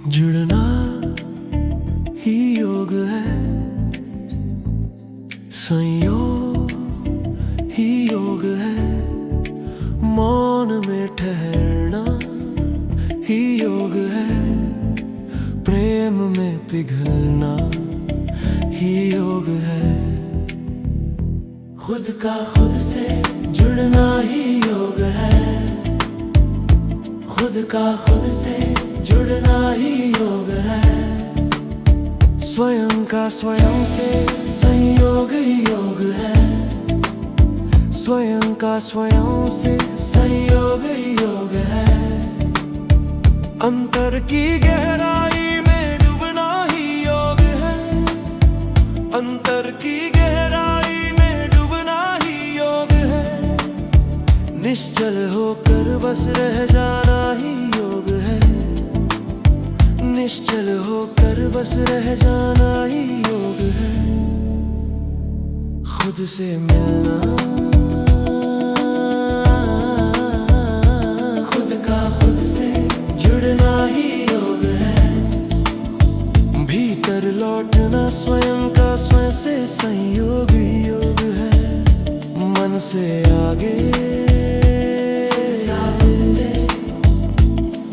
जुड़ना ही योग है, संयोग ही योग है, मौन में ठहरना ही योग है, प्रेम में पिघलना ही योग है, खुद का खुद से जुड़ना ही योग है, खुद का खुद से जुड़ना ही योग है, स्वयं का स्वयं से संयोग ही योग है, स्वयं का स्वयं से संयोग ही योग है, अंतर की गहराई में डूबना ही योग है, अंतर की गहराई में डूबना ही योग है, निश्चल होकर बस रह जाना ही योग है, निश्चल होकर बस रह जाना ही योग है, खुद से मिलना, खुद का खुद से जुड़ना ही योग है, भीतर लौटना स्वयं का स्वयं से संयोग ही योग है, मन से आगे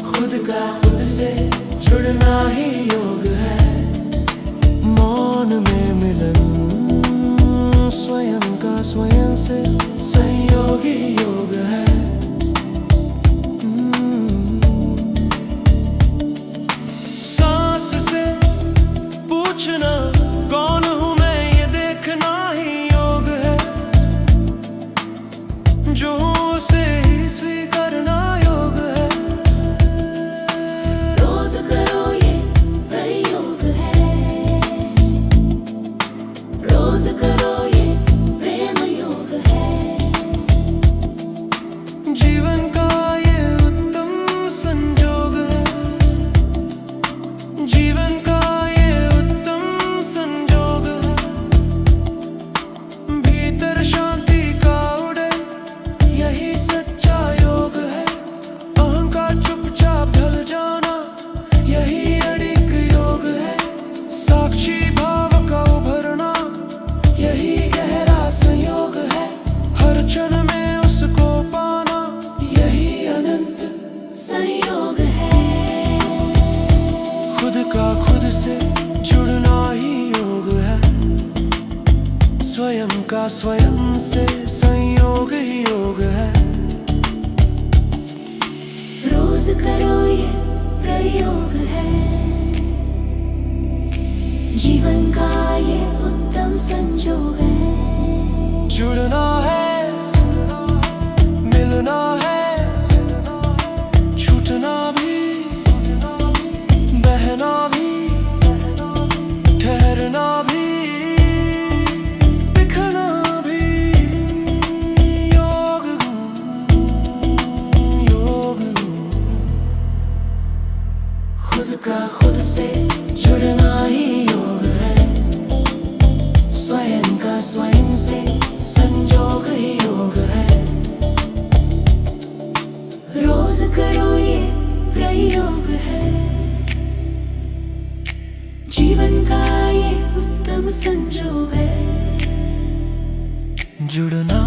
खुद का खुद से जुड़ना ही योग है, मौन में मिलन स्वयं का स्वयं से संयोग ही योग है, सांस से पूछना कौन हूँ मैं ये देखना ही योग है, जो हूँ उसे ही स्वीकारना योग है, जीवन का ये उत्तम संजोग है, जीवन का ये उत्तम संजोग है, भीतर शांति का उदय यही सच्चा योग है, अहंकार चुपचाप ढल जाना यही अड़िग योग है, साक्षी भाव का उभरना यही गहरा संयोग है, हर क्षण में उसको पाना यही अनंत संयोग है, खुद का खुद से जुड़ना ही योग है, स्वयं का स्वयं से संयोग ही योग है, रोज करो ये प्रयोग है, जीवन का ये उत्तम संजोग है, जुड़ना है, मिलना है, छूटना भी, बहना भी, ठहरना भी, बिखरना भी, योग योग, खुद का खुद से जुड़ना ही योग है, स्वयं का स्वयं से संजोग ही योग है, रोज करो ये प्रयोग है, जीवन का ये उत्तम संजोग है, जुड़ना